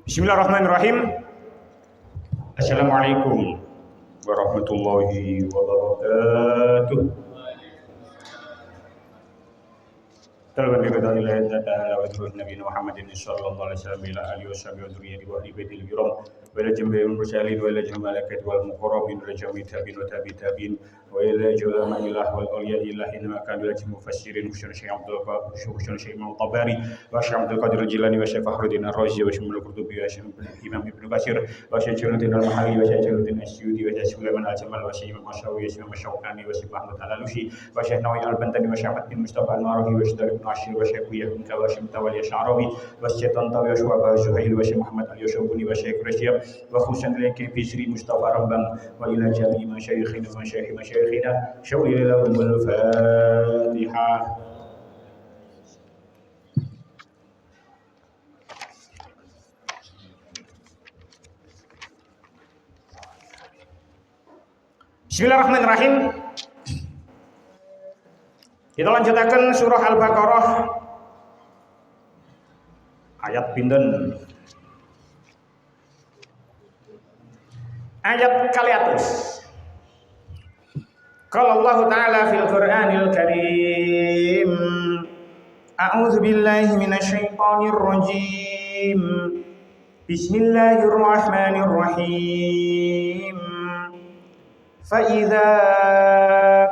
Bismillahirrahmanirrahim. Assalamualaikum warahmatullahi wabarakatuh. Talban biridanillahi ta'ala wa turun Nabi Muhammad sallallahu alaihi wasallam ila alihi washabihi wa dzurriyyati wa ahli baitil kiram wa ila jami'il mursalin wa ila jami'il malaikati wal muqarrabin wa ila jami'it tabi'in wa tabi'in wa ila julama'illah wal awliya'illah inna kanu lajim mufassirin wa syekh Abdul Qadir Imam Tabari wa syekh Abdul Qadir Jilani wa syekh Fakhruddin Ar-Razi wa syekh Al-Qurtubi wa syekh Imam Ibnu Katsir wa syekh Jalaluddin Al-Mahalli wa syekh Jalaluddin As-Suyuti wa syekh Sulaiman Al-Jamal wa syekh Imam Asyawi wa syekh Masyawqani wa syekh Ahmad Al-Alusi wa syekh Nawawi Al-Bantani wa syekh Ahmad bin Mustafa Al-Marahi wa syekh Ashir wa Syekh Yahya wa Syekh Tawali Syarawi wa Syekh Tantawi wa Syuhaba Zuhail wa Syekh Muhammad Al-Yashubuni wa Syekh Rasyab wa khususan ilaihi Bisri Mustafa Rambang wa ila jami'i masyayikhina syawli lahum al-Fatihah. Bismillahirrahmanirrahim. Kita lanjutakan surah Al-Baqarah ayat pinten? Ayat kaliatus. Qala Allah Ta'ala fil Qur'anil Karim, A'udzu billahi minasy syaithanir rajim. Bismillahirrahmanirrahim. فَإِذَا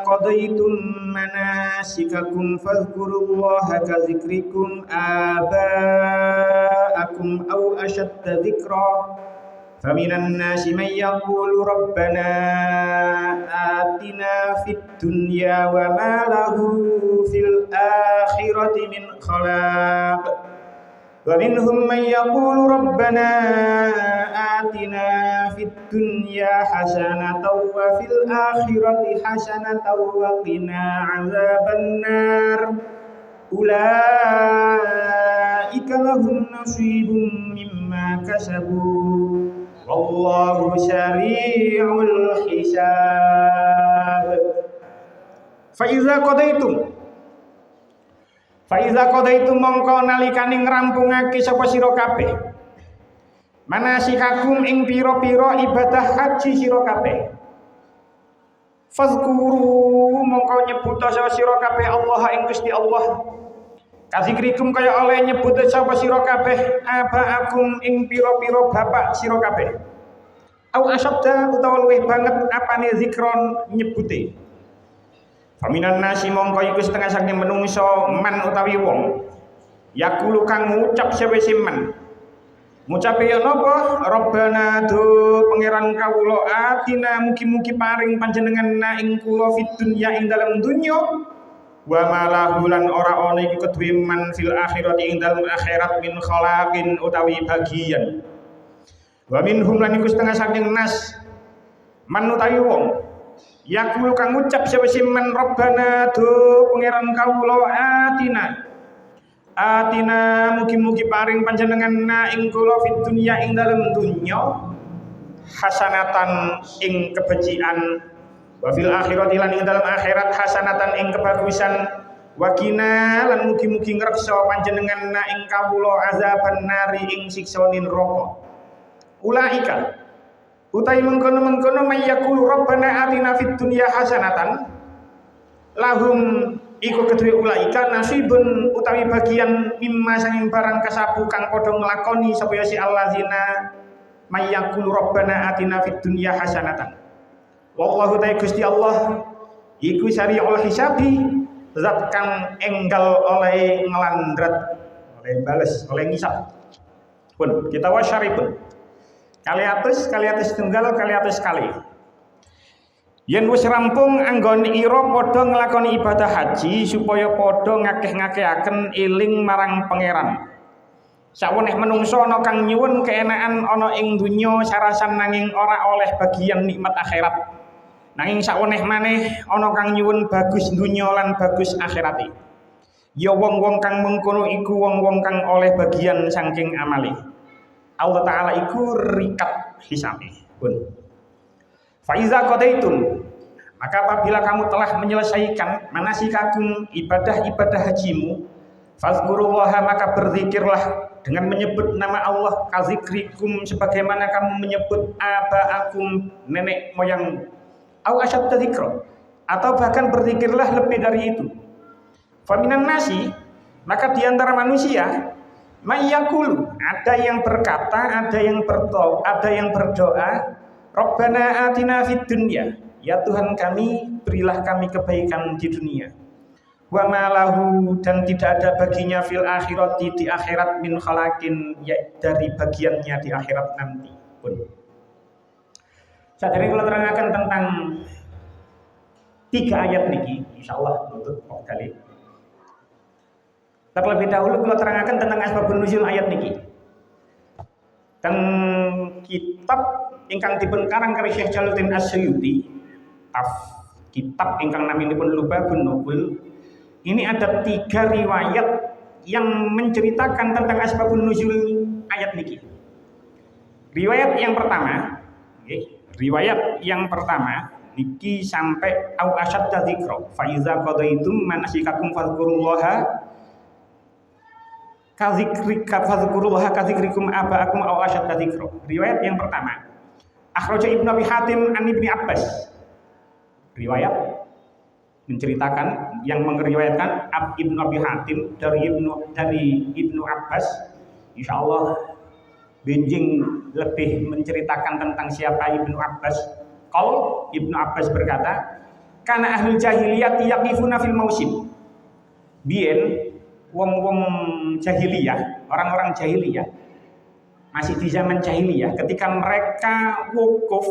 قَضَيْتُم مَّنَاسِكَكُمْ فَاذْكُرُوا اللَّهَ كَذِكْرِكُمْ آبَاءَكُمْ أَوْ أَشَدَّ ذِكْرًا فَمِنَ النَّاسِ مَن يَقُولُ رَبَّنَا آتِنَا فِي الدُّنْيَا وَمَا لَهُ فِي الْآخِرَةِ مِنْ خَلَاقٍ وَمِنْهُمْ مَن يَقُولُ رَبَّنَا آتِنَا فِي الدُّنْيَا حَسَنَةً وَفِي الْآخِرَةِ حَسَنَةً وَقِنَا عَذَابَ النَّارِ أُولَئِكَ لَهُمْ نَصِيبٌ مِّمَّا كَسَبُوا وَاللَّهُ سَرِيعُ الْحِسَابِ. Faiza qadaitum mongko nalikane ngrampungaken sapa sira kabeh manasikakum ing pira-pira ibadah haji sira kabeh. Fazkuru mongko nyebut sapa sira kabeh Allah ing Gusti Allah. Kazikrikum kaya oleh nyebut sapa sira kabeh abaakum ing pira-pira bapak sira kabeh. Au asyadda utawa luwih banget apane zikron nyebute. Faminan nasi mongko iku setengah saking menungso man utawi wong yakulu kang ngucap sewise man ngucape ya napa Rabbana do pangeran kawula atina mugi-mugi paring panjenengan na ing kula fid dunya ing dalem dunya wa malahu lan ora ana iku kedue man fil akhirati ing dalem akhirat min khalaqin utawi bagian wa minhum lan iku setengah saking nas man utawi wong yakul kang ngucap sewise man Rabbana do pangeran kawula atina mugi-mugi paring panjenengan na ing kula fid dunya ing dalem dunya hasanatan ing kebecikan wa fil akhirati lan ing dalem akhirat hasanatan ing kebagusan wa qina lan mugi-mugi ngreksa panjenengan na ing kawula azaban nari ing siksa neraka. Ulaika utai mengkono mayyakul Rabbana atina fid dunya hasanatan lahum iku kedue ulaika nasibun utawi bagian mimma sanging barang kasabu kang padha nglakoni sapa ya si allazina mayyakul Rabbana atina fid dunya hasanatan. Wallahu ta'ala Gusti Allah iku syari'ul hisabi zat kang enggal oleh nglandrat oleh bales oleh ngisap. Pun kita wasyaripun kaliatus tunggal kaliatus kali. Yen wis rampung anggone ira padha nglakoni ibadah haji supaya padha ngakeh-ngakehaken eling marang pangeran. Saweneh menungso ana kang nyuwun keenaan ana ing donya sarasan nanging ora oleh bagian nikmat akhirat. Nanging saweneh maneh ana kang nyuwun bagus donya lan bagus akhirate. Ya wong-wong kang mengkono iku wong-wong kang oleh bagian saking amale. Allah Ta'ala iku rikat hisabe pun. Faiza qadaitum maka apabila kamu telah menyelesaikan manasikakum ibadah-ibadah hajimu, fazkurullaha maka berzikirlah dengan menyebut nama Allah, kazikrikum sebagaimana kamu menyebut abaakum nenek moyang, au asyadda dzikra, atau bahkan berzikirlah lebih dari itu. Faminan nasi, maka di antara manusia, mayyakulu, ada yang berkata, ada yang berdoa, Rabbana atina fid dunya, ya Tuhan kami, berilah kami kebaikan di dunia. Wa malahu, dan tidak ada baginya fil akhirati, di akhirat, min khalakin, ya dari bagiannya di akhirat nanti pun. Saat ini kalau terangkan tentang 3 ayat niki, insyaallah nutup kali. Terlebih dahulu kalau terangkan tentang asbabun nuzul ayat niki. Teng kitab ingkang dipun karang kali Syekh Jalaluddin As-Suyuti, kitab ingkang naminipun Lubabun Nubul. Ini ada 3 riwayat yang menceritakan tentang asbabun nuzul ayat niki. Riwayat yang pertama niki sampai au asyadda dzikra, fa iza qadaitum manasikakum fadhkurullaha kadzikrikum abaakum au asyadda dzikra. Riwayat yang pertama, akhraja Ibnu Abi Hatim an Ibnu Abbas. Riwayat menceritakan yang meriwayatkan Ibnu Abi Hatim dari Ibnu Abbas. Insyaallah benjing lebih menceritakan tentang siapa Ibnu Abbas. Kalau Ibnu Abbas berkata, kana ahlul jahiliyah yaqifuna fil mausim. Bien wong-wong jahiliyah, orang-orang jahiliyah masih di zaman jahiliyah, ketika mereka wukuf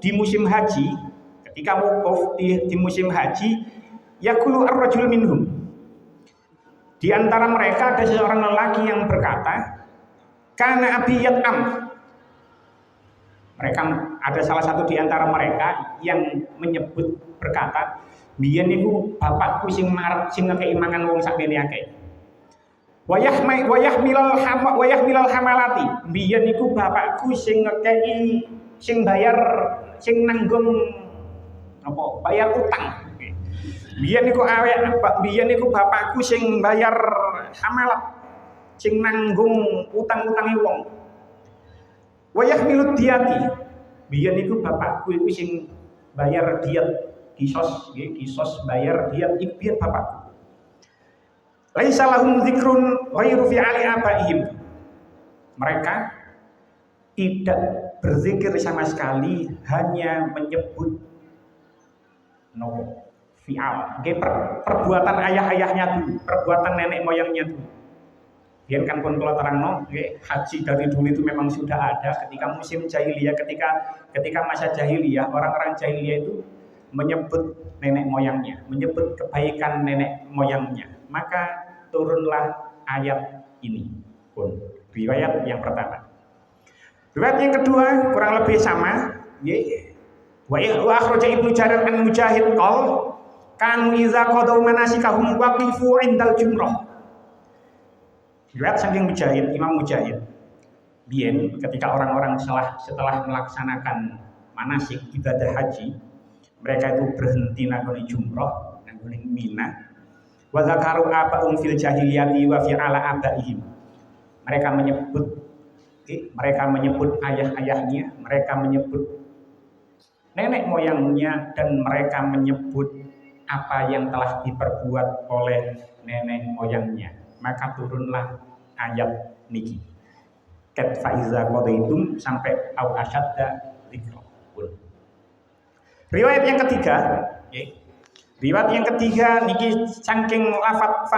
di musim haji, ketika wukuf di musim haji, yaqulu ar-rajul minhum, di antara mereka ada seorang lelaki yang berkata, kana abi yat'am. Mereka ada salah satu di antara mereka yang menyebut berkata, biyen niku bapakku sing marep sing ngekeki mangan wong sakmene akeh. Wayahmilal hamalati. Biyen niku bapakku sing ngekeki sing bayar sing nanggung bayar utang. Biyen niku bapakku sing bayar hamalat, sing nanggung utang-utange wong. Wayahmilut diyati. Biyen niku bapakku iku sing bayar diat, kisos bayar diat iku biyen bapakku. Laisa lahum dzikrun ghairu fi ali abaihim. Mereka tidak berzikir sama sekali, hanya menyebut fi'al, perbuatan ayah-ayahnya dulu, perbuatan nenek moyangnya dulu. Biar kan pun kalau terang haji dari dulu itu memang sudah ada ketika musim jahiliyah, ketika masa jahiliyah, orang-orang jahiliyah itu menyebut nenek moyangnya, menyebut kebaikan nenek moyangnya. Maka turunlah ayat ini pun. Riwayat yang pertama. Riwayat yang kedua kurang lebih sama. Wa akhraja Ibnu Jarir an Mujahid qol kan iza qadaw manasikahum waqifu indal jumrah. Riwayat saking Mujahid, Imam Mujahid. Bien ketika orang-orang setelah melaksanakan manasik ibadah haji, mereka itu berhenti nangoni jumrah, nangoni Mina. Wa zakaru aba'um fil jahiliyati wa fi ala abaihim. Mereka menyebut ayah-ayahnya, mereka menyebut nenek moyangnya, dan mereka menyebut apa yang telah diperbuat oleh nenek moyangnya. Maka turunlah ayat niki. Kat faiza qadaitum sampai au asyadda dzikra. Riwayat yang ketiga, niki saking lafaz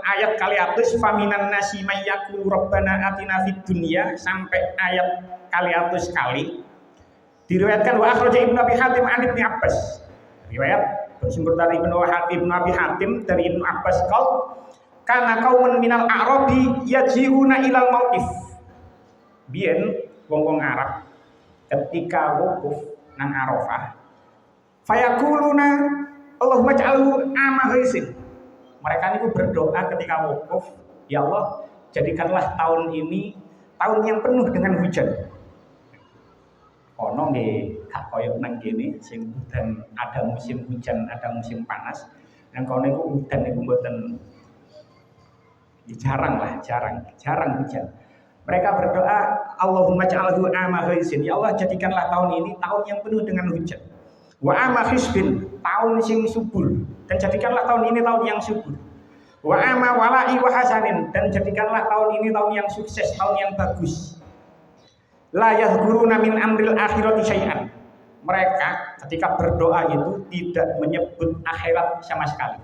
ayat kaliatus faminan nasi mayyaqulu rabbana atina fid dunya sampai ayat kaliatus kali. Diriwayatkan wa akhraja Ibnu Abi Hatim an Ibnu Abbas. Riwayat bersumber dari Ibnu Abi Hatim dari Ibnu Abbas qol kana qaumun minal a'rabi yaji'una ilal mauqif. Biyen wong-wong Arab ketika wukuf nang Arafah fayaquluna Allahumma ja'alhu ama ghaisin. Mereka niku berdoa ketika wukuf, ya Allah, jadikanlah tahun ini tahun yang penuh dengan hujan. Ono nggih gak koyo nang kene sing udan, ada musim hujan, ada musim panas. Nang kono niku udan niku mboten jarang hujan. Mereka berdoa, Allahumma ja'alhu ama ghaisin. Ya Allah, jadikanlah tahun ini tahun yang penuh dengan hujan. Wa ama khisbin, tahun sing subur, dan jadikanlah tahun ini tahun yang subur. Wa ama wala'i wa hasanin, dan jadikanlah tahun ini tahun yang sukses, tahun yang bagus. La yadhkuruna min amril akhirati syai'an. Mereka ketika berdoa itu tidak menyebut akhirat sama sekali.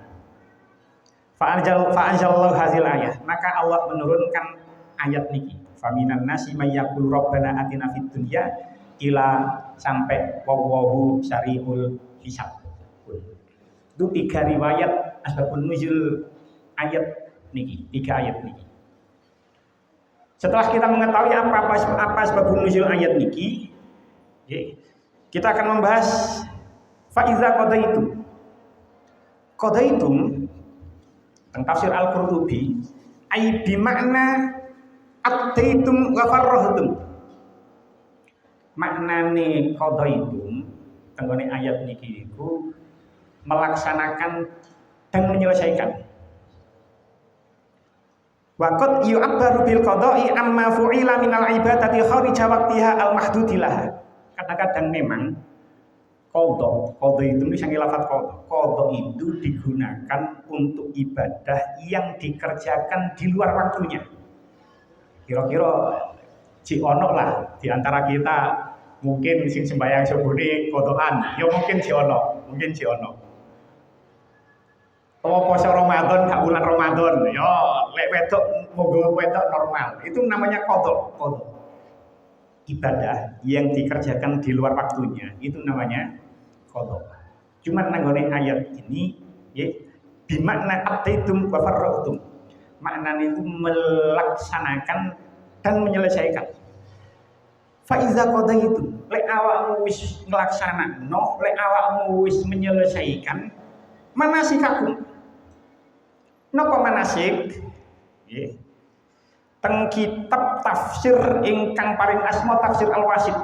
Fa'anzalallahu hazil ayat, maka Allah menurunkan ayat niki. Faminan nasi may yaqulu rabbana atina fid dunya ila sampai wallahu syari'ul hisab. Itu 3 riwayat asbabun nuzul ayat niki, 3 ayat niki. Setelah kita mengetahui apa asbabun nuzul ayat niki, kita akan membahas faiza qadaitum tentang tafsir Al-Qurtubi ai bi makna ataitum wa farrahtum. Maknane qadaitum tenggone ayat niki iku melaksanakan dan menyelesaikan. Wa qad yu'abbaru bil qada'i amma fu'ila minal ibadati kharija waqtiha al mahdudilah. Kadang-kadang memang qada itu misalnya lafaz qada itu digunakan untuk ibadah yang dikerjakan di luar waktunya. Kira-kira ci ono lah di antara kita mungkin sing sembahyang subuhe qadaan, ya mungkin ci ono. Poso Ramadan gak bulan Ramadan, ya lek wedok monggo wedok normal. Itu namanya qada. Ibadah yang dikerjakan di luar waktunya itu namanya qada. Cuman nanggone ayat ini ya bimakna ataitum wa farrahtum. Maknanya itu melaksanakan dan menyelesaikan. Fa iza qadaitu, lek awakmu wis nglaksanakno, lek awakmu wis menyelesaikan manasikakum. Napa manasik? Nggih. Teng kitab tafsir ingkang paring asma tafsir Al-Wasit.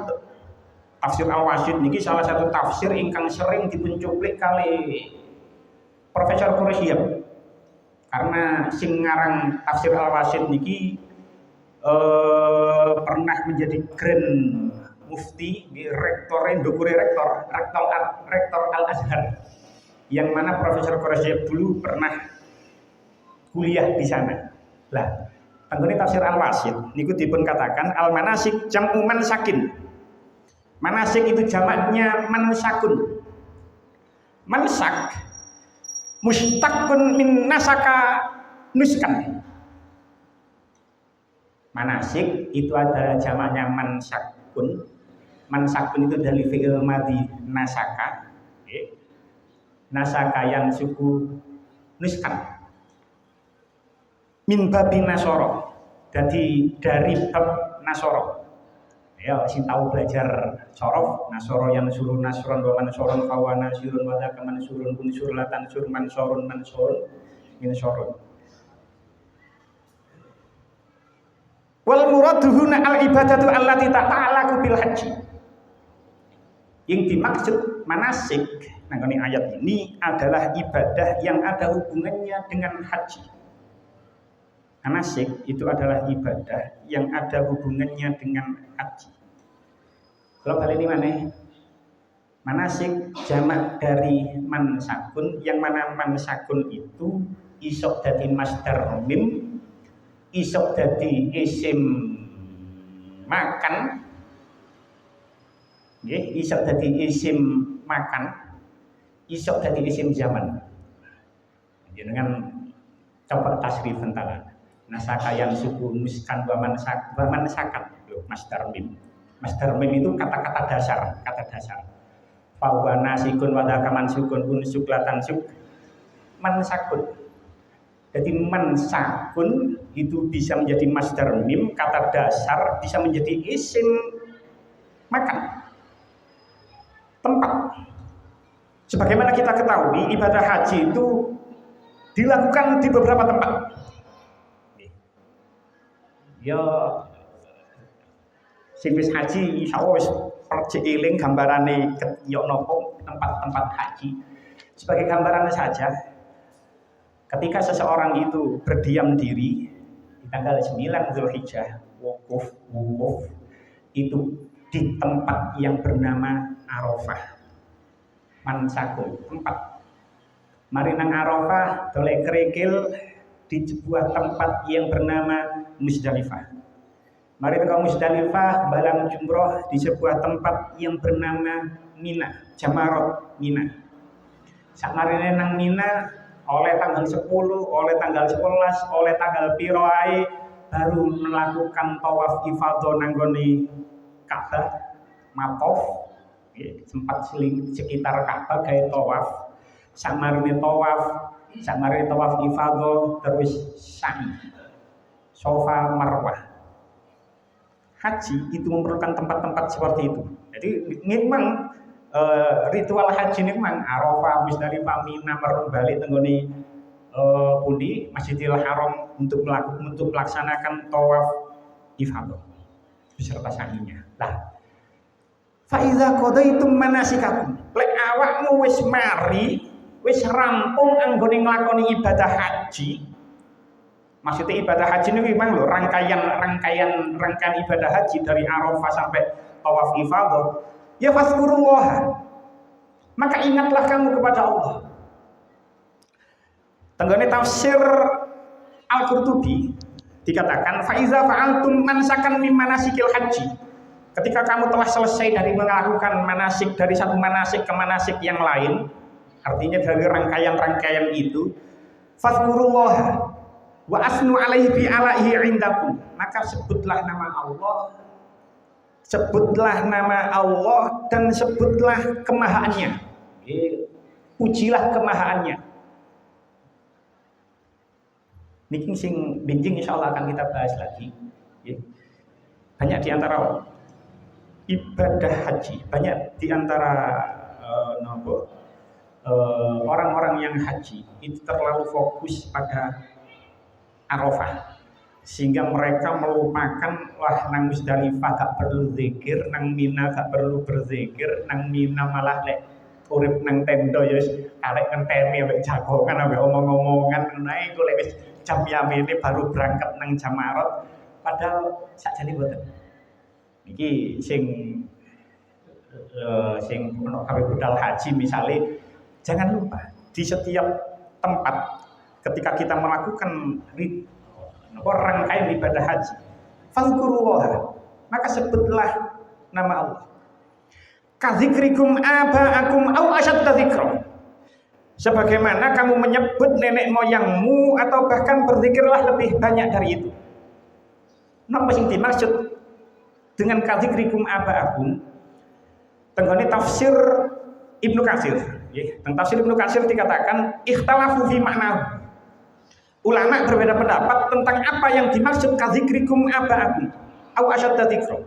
Tafsir Al-Wasit niki salah satu tafsir ingkang sering dipuncuplik kali Profesor Quraisyah. Karena sing ngarang tafsir Al-Wasit niki pernah menjadi grand mufti di rektor Al-Azhar, yang mana Profesor Quraisyah dulu pernah kuliah di sana. Lah, anggone tafsir Al-Wasit niku dipun katakan al-manasik jam'u mansakin. Manasik itu jamaknya mansakun. Mansak mustaqun min nasaka nuskan. Manasik itu adalah jamaknya mansakun. Mansakun itu dari fi'il madhi nasaka. Nasaka yang suku nuskan. Min babi nasoro. Jadi dari bab nasoro. Ya, sing tahu belajar sorof, nasoro yang suruh nasron wa mansoron fawa nasirun wa dzaka mansurun unsur latan sur mansorun min sorun. Wal muraduhuna al ibadatu allati ta'alaku bil haji. Yang dimaksud manasik nangani ayat ini adalah ibadah yang ada hubungannya dengan haji. Manasik itu adalah ibadah yang ada hubungannya dengan haji. Kalau kali ini mana? Manasik jamak dari mansakun, yang mana mansakun itu isok dadi masdar mim, isok dadi isim makan, isok dadi isim makan, isok dadi isim zaman. Dengan coba tasrif tentang nasaka yang suku nuskan wa mansakan, masdar mim. Masdar mim itu kata-kata dasar, Fawa nasikun wa dzaka mansukun unsuk latan suk mansakun. Jadi mansakun itu bisa menjadi masdar mim, kata dasar, bisa menjadi isim makan, tempat. Sebagaimana kita ketahui, ibadah haji itu dilakukan di beberapa tempat. Ya, sing wis haji insyaallah wis percik eling gambarane yo nopo tempat-tempat haji. Sebagai gambarannya saja, ketika seseorang itu berdiam diri tanggal 9 Zulhijjah wukuf itu di tempat yang bernama Arafah. Mansakum tempat. Mari nang Arafah dolek kerikil di sebuah tempat yang bernama Musdalifah. Mari ke Musdalifah balang jumroh di sebuah tempat yang bernama Mina, Jamarot Mina. Sakmarine nang Mina oleh tanggal 10, oleh tanggal 11, oleh tanggal piro ae baru melakukan tawaf ifadah nang gone Ka'bah, matof, sempat sekitar Ka'bah gawe tawaf. Sakmarine tawaf ifadah terus sa'i. Sofa Marwah. Haji itu memerlukan tempat-tempat seperti itu. Jadi memang ritual haji ini memang Arafah, Musdalifah, Mina, balik tenggone pundi Masjidil Haram untuk melaksanakan tawaf ifadah beserta sa'inya. Lah, fa iza qadaitum manasikakum. Lek awakmu wis mari, wis rampung anggone nglakoni ibadah haji. Maksudnya ibadah haji ini memang lho rangkaian ibadah haji dari Arafah sampai tawaf ifadah. Ya fazkurullah. Maka ingatlah kamu kepada Allah. Tenggone tafsir Al-Qurtubi dikatakan fa iza fa'altum mansakan min manasikil haji. Ketika kamu telah selesai dari melakukan manasik dari satu manasik ke manasik yang lain, artinya dari rangkaian-rangkaian itu, fazkurullah wa asnu alaihi bi alaihi indakum. Maka sebutlah nama Allah dan sebutlah kemahaannya. Pujilah kemahaannya. Niki sing benjing insyaallah akan kita bahas lagi. Banyak di antara ibadah haji, banyak di antara orang-orang yang haji itu terlalu fokus pada Arafah sehingga mereka melupakan wah nang Musdalifah gak perlu zikir, nang Mina gak perlu berzikir, nang Mina malah lek urip nang tenda ya wis arek ngenteni ambek jagongan ambek omong-omongan nae iku lek wis jam yamene baru berangkat nang Jamarot padahal sakjane mboten. Iki sing ono kabeh budal haji misalnya jangan lupa di setiap tempat ketika kita melakukan rangkaian ibadah haji, fazkurullah, maka sebutlah nama Allah. Kadzikrikum aba'akum au asyadda dzikra. Sebagaimana kamu menyebut nenek moyangmu atau bahkan berzikirlah lebih banyak dari itu. Napa sing dimaksud dengan kadzikrikum aba'akum? Tenggone tafsir Ibnu Katsir, nggih. Teng tafsir Ibnu Katsir dikatakan ikhtalafu fi ma'nahu. Ulama berbeda pendapat tentang apa yang dimaksud kadzikrikum aba'akum au asyadda dzikra.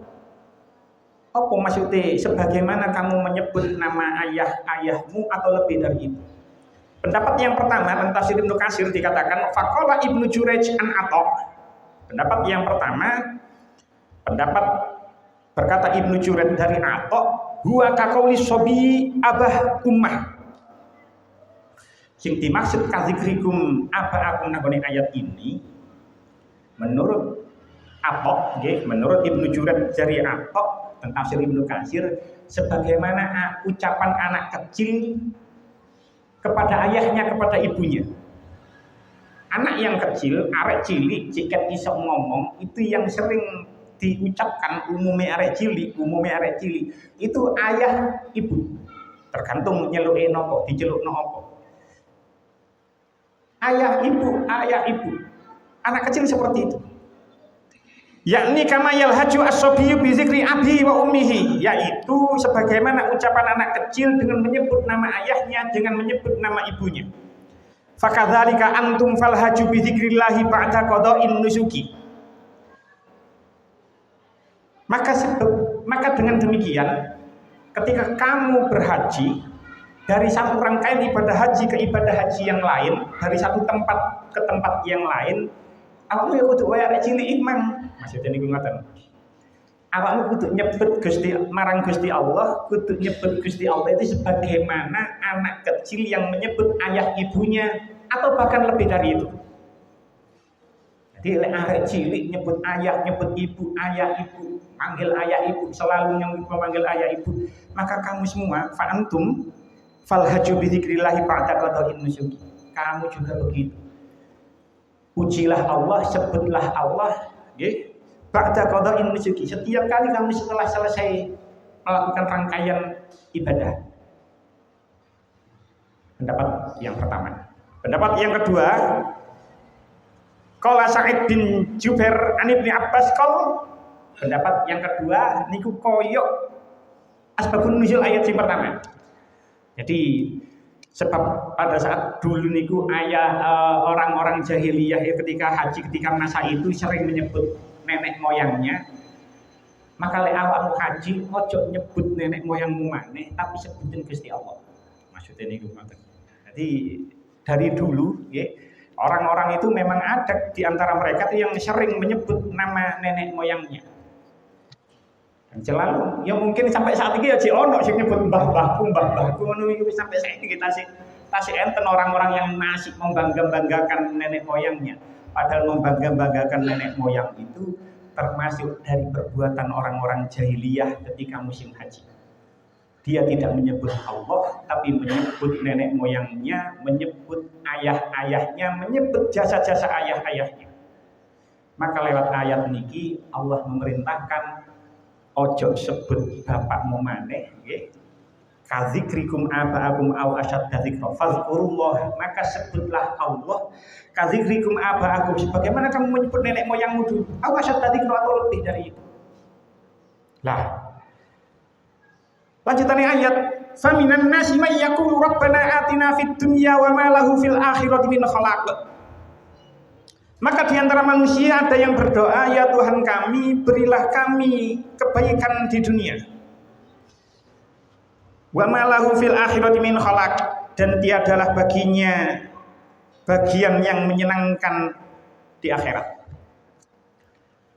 Apa maksudnya sebagaimana kamu menyebut nama ayahmu atau lebih dari itu? Pendapat yang pertama tentang tafsir Ibnu Katsir dikatakan faqala Ibnu Jurayj an Atha. Pendapat yang pertama berkata Ibnu Jurayj dari Atha, huwa kaqauli sobi abah ummah. Sing dimaksud kadzikrikum aba'akum nang ayat ini menurut Atha, menurut Ibnu Jurayj dari Atha tentang tafsir Ibnu Katsir sebagaimana ucapan anak kecil kepada ayahnya kepada ibunya. Anak yang kecil, arek cilik jika bisa ngomong itu yang sering diucapkan umumnya arek cilik itu ayah ibu. Tergantung nyeluke nopo, dicelukno apa. Ayah ibu. Anak kecil seperti itu. Yakni kama yalhaju as-sabiyyu bi dzikri abi wa ummihi, yaitu sebagaimana ucapan anak kecil dengan menyebut nama ayahnya, dengan menyebut nama ibunya. Fakadzalika antum falhaju bi dzikrillahi ba'da qada'in nusuki. Maka dengan demikian ketika kamu berhaji dari satu rangkaian ibadah haji ke ibadah haji yang lain, dari satu tempat ke tempat yang lain, awakmu ya kudu wae arek cilik imang. Maksudnya niku ngoten. Awakmu kudu nyebut Gusti Allah, kudu nyebut Gusti Allah itu sebagaimana anak kecil yang menyebut ayah ibunya atau bahkan lebih dari itu. Dilek arek cilik nyebut ayah, nyebut ibu, ayah ibu, panggil ayah ibu, selalu yang memanggil ayah ibu. Maka kamu semua fa'antum falhaju bi dzikrillah ba'da qada'in nusuki. Kamu juga begitu. Pujilah Allah, sebutlah Allah, nggih. Ba'da qada'in nusuki. Setiap kali kamu setelah selesai melakukan rangkaian ibadah. Pendapat yang pertama. Pendapat yang kedua, qala Sa'id bin Jubair an Ibnu Abbas qol. Pendapat yang kedua niku koyok asbabun nuzul ayat yang pertama. Jadi sebab pada saat dulu niku orang-orang jahiliyah ketika haji, ketika masa itu sering menyebut nenek moyangnya. Maka lek awakmu haji ojo nyebut nenek moyangmu maneh tapi sebutin Gusti Allah. Maksudnya niku ngoten. Jadi dari dulu ya, orang-orang itu memang ada di antara mereka itu yang sering menyebut nama nenek moyangnya. Dan selalu, ya mungkin sampai saat ini ya si ono sing nyebut mbah-mbahku ngono iki sampai saiki kita tasih enten orang-orang yang masih membangga-banggakan nenek moyangnya. Padahal membangga-banggakan nenek moyang itu termasuk dari perbuatan orang-orang jahiliyah ketika musim haji. Dia tidak menyebut Allah, tapi menyebut nenek moyangnya, menyebut ayah-ayahnya, menyebut jasa-jasa ayah-ayahnya. Maka lewat ayat niki Allah memerintahkan ojo sebut bapakmu maneh, nggih. Kadzikrikum aba'akum aw asyadda dzikra fazkurullah, maka sebutlah Allah kadzikrikum aba'akum, sebagaimana kamu menyebut nenek moyangmu dulu, aw asyadda dzikra atau lebih dari itu. Lah, lanjutannya ayat, faminan nasi may yaqulu rabbana atina fid dunya wa ma lahu fil akhirati min khalaq. Maka di antara manusia ada yang berdoa, ya Tuhan kami, berilah kami kebaikan di dunia. Wa ma lahu fil akhirati min khalaq, dan tiadalah baginya bagian yang menyenangkan di akhirat.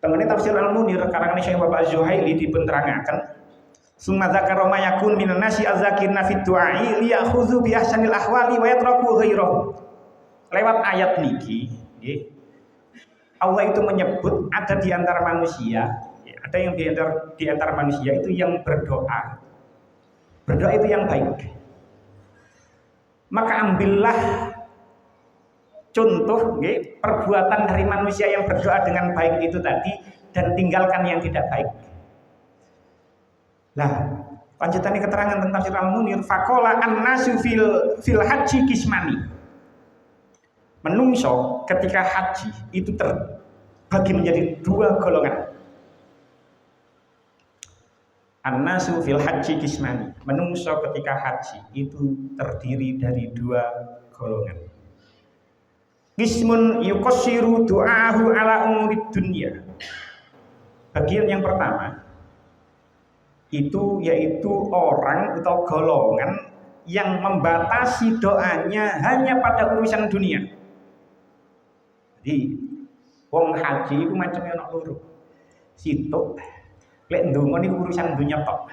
Tengene tafsir Al-Munir karangan Syekh Bapak Zuhaili dipenerangaken. Summa dzakara ma yakun minan nasi azzakirna fid du'ai liyakhudhu bi ahsanil ahwali wa yatraku ghairahu. Lewat ayat niki, nggih. Allah itu menyebut ada di antara manusia, ada yang di antara manusia itu yang berdoa. Berdoa itu yang baik. Maka ambillah contoh, nggih, perbuatan dari manusia yang berdoa dengan baik itu tadi dan tinggalkan yang tidak baik. Nah, lanjutannya keterangan tentang tafsir Al-Munir, faqala an-nasu fil haji kismani. Menungso ketika haji itu terbagi menjadi dua golongan. An-nasu fil haji kismani. Menungso ketika haji itu terdiri dari dua golongan. Qismun yuqassiru du'ahu ala umurid dunya. Bagian yang pertama itu yaitu orang atau golongan yang membatasi doanya hanya pada urusan dunia. Jadi wong haji itu macamnya ana loro. Situk lek ndonga niku urusan dunia tok.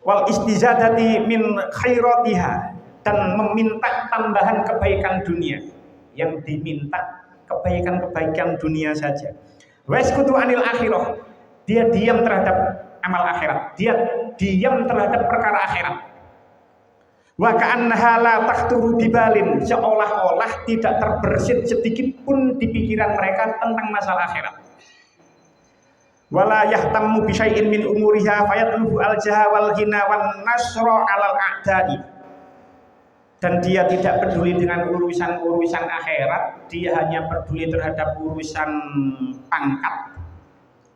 Wal istizadati min khairatiha, dan meminta tambahan kebaikan dunia. Yang diminta kebaikan-kebaikan dunia saja. Waskutu anil akhirah, dia diam terhadap amal akhirat, dia diam terhadap perkara akhirat. Wa ka'annaha la takhturu bibalin, seolah-olah tidak terbersit sedikit pun di pikiran mereka tentang masalah akhirat. Wala yahtammu bi syai'in min umuriha fayatlubu al-jaha wal ghina wan nasra 'alal a'da'i. Dan dia tidak peduli dengan urusan-urusan akhirat, dia hanya peduli terhadap urusan pangkat,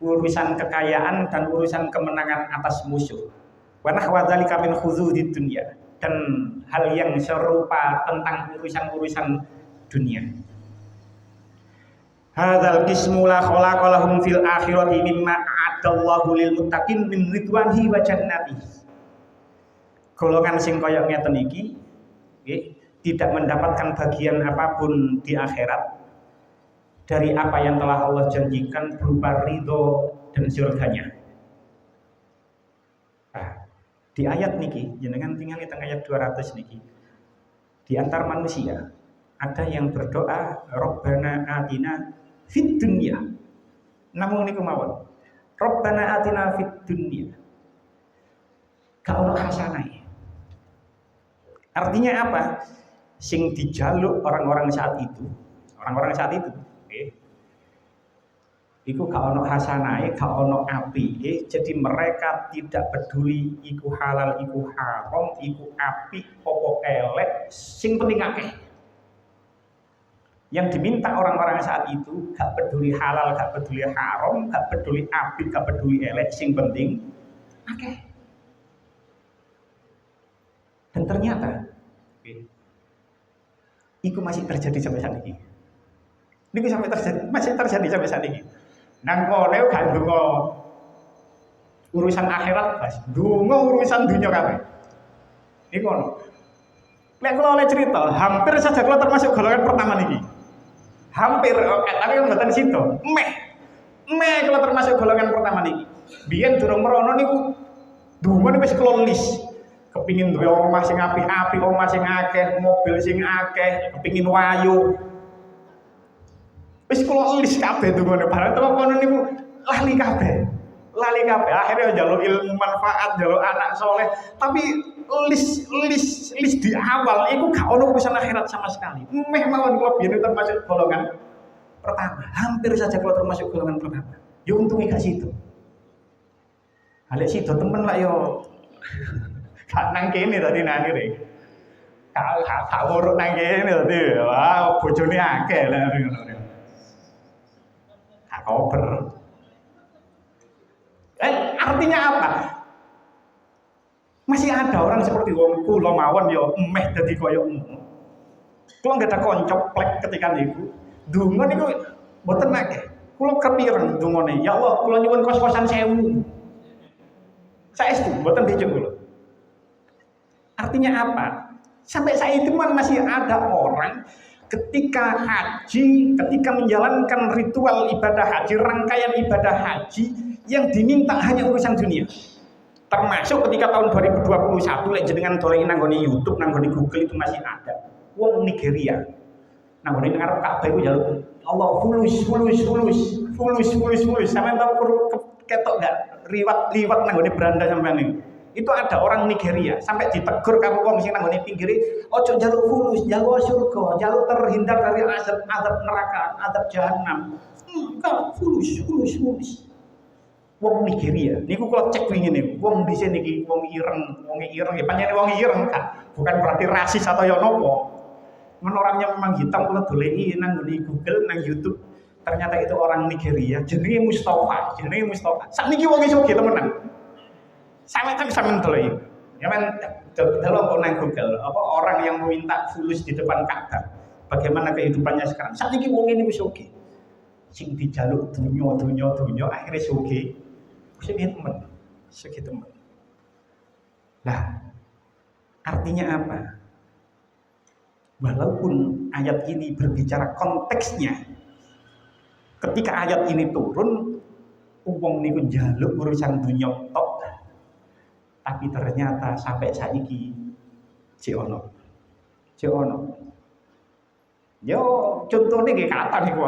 urusan kekayaan, dan urusan kemenangan atas musuh. Wa nahwa dzalika min khuzudid dunya, dan hal yang serupa tentang urusan-urusan dunia. Hadzal qismu la khalaqa lahum fil akhirati mimma a'adallahu lil muttaqin min ridwanihi wa jannatihi. Golongan sing kaya ngeten iki nggih tidak mendapatkan bagian apapun di akhirat dari apa yang telah Allah janjikan berupa ridho dan surganya. Nah, di ayat niki jenengan tinggal di ayat 200 niki, di antar manusia ada yang berdoa Rabbana atina Fid dunya. Namung niku mawon. Rabbana atina fid dunya. Gak ono hasanah. Artinya apa? Sing dijaluk orang-orang saat itu, okay. Iku gak ono hasanahe, gak ono apike. Jadi mereka tidak peduli iku halal, iku haram, iku apik, opo elek, sing penting akeh. Yang diminta orang-orang saat itu gak peduli halal, gak peduli haram, gak peduli apik, gak peduli elek, sing penting akeh. Dan ternyata iku masih terjadi sampai saat ini. Niku masih terjadi sampai saat ini. Nang kono gak ndonga urusan akhirat blas, ndonga urusan dunia kabeh. Niku ngono. Lek kula oleh cerita, hampir saja kula termasuk golongan pertama niki. Hampir, tapi kan mboten situ. Meh kula termasuk golongan pertama niki. Biyen durung merono niku ndonga wis kula lis. Kepingin duwe omah sing apik-apik, omah sing akeh, mobil sing akeh, kepingin wayu. Wis kula elis kabeh dungane barang teko kono niku lali kabeh. Akhirnya njaluk ilmu manfaat, njaluk anak soleh, tapi lis di awal iku gak ono urusan akhirat sama sekali. Meh mawon kula biyen termasuk golongan pertama. Hampir saja kula termasuk golongan pertama. Yo untungnya gak situ. Halek situ temen lah yo. Gak nang kene tadi nang kene. Gak urut nang kene tadi. Wah, bojone akeh lah ngono. Gak kober. Artinya apa? Masih ada orang seperti wong kula mawon ya meh dadi kaya ngono. Kula nggak ada konco plek ketika niku. Donga niku mboten akeh. Kula kepireng dongane. Ya Allah, kula nyuwun kos-kosan 1000. Saestu mboten becek kula. Artinya apa? Sampai saat itu masih ada orang ketika haji, ketika menjalankan ritual ibadah haji, rangkaian ibadah haji yang diminta hanya urusan dunia. Termasuk ketika tahun 2021 lek jenengan doleng nanggone YouTube, nanggone Google itu masih ada. Wong Nigeria. Nanggone ngarep Ka'bah iku njaluk Allah fulus. Sampeyan tahu ketok enggak liwat nanggone beranda sampeyan niku. Itu ada orang Nigeria sampai ditegur karo wong sing nanggone pinggire, ojo njaluk fulus, njaluk surga, njaluk terhindar dari azab neraka, azab jahanam. Enggak, fulus. Wong Nigeria, niku kula cek wingi niku, wong dhisik niki wong ireng ya pancen wong ireng Kak. Bukan berarti rasis atau ya napa. Men orangnya memang hitam, kula doleki nang Google, nang YouTube. Ternyata itu orang Nigeria, jenenge Mustafa. Sakniki wong sugih temenan. Sampeyan doleki. Ya men delok nang Google, apa orang yang meminta fulus di depan Ka'bah. Bagaimana kehidupannya sekarang? Sakniki wong ini wis sugih. Sing dijaluk dunya akhirnya sugih. Sugih temen. Nah, artinya apa? Walaupun ayat ini berbicara konteksnya, ketika ayat ini turun, wong niku njaluk urusan dunya tok, tapi ternyata sampai saiki jek ono. Yo contone nggih kata niku.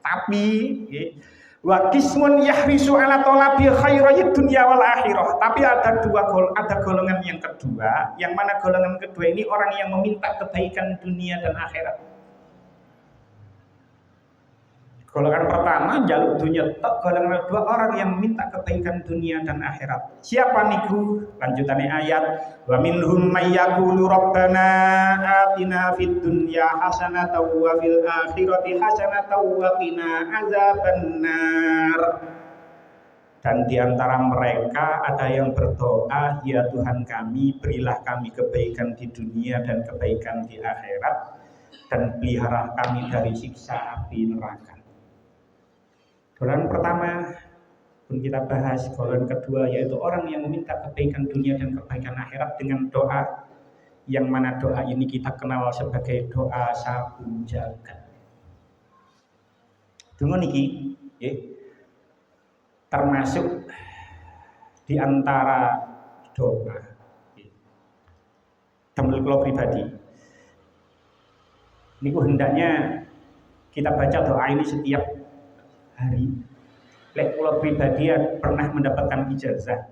Tapi nggih wa qismun yahrisu ala talabi khairiyid dunya wal akhirah. Tapi ada golongan yang kedua, yang mana golongan kedua ini orang yang meminta kebaikan dunia dan akhirat. Golongan pertama jaluk dunia tok, golongan kedua orang yang meminta kebaikan dunia dan akhirat. Siapa niku? Lanjutannya ayat, wa minhum may yaqulu rabbana atina fid dunya hasanatan wa fil akhirati hasanatan wa qina azabannar. Dan di antara mereka ada yang berdoa, ya Tuhan kami, berilah kami kebaikan di dunia dan kebaikan di akhirat, dan pelihara kami dari siksa api neraka. Golongan pertama pun kita bahas, golongan kedua yaitu orang yang meminta kebaikan dunia dan kebaikan akhirat dengan doa, yang mana doa ini kita kenal sebagai doa sabu jagat. Donga niki termasuk di antara doa. Damel kula pribadi niku hendaknya kita baca doa ini setiap hari. Lek kula pribadi pernah mendapatkan ijazah.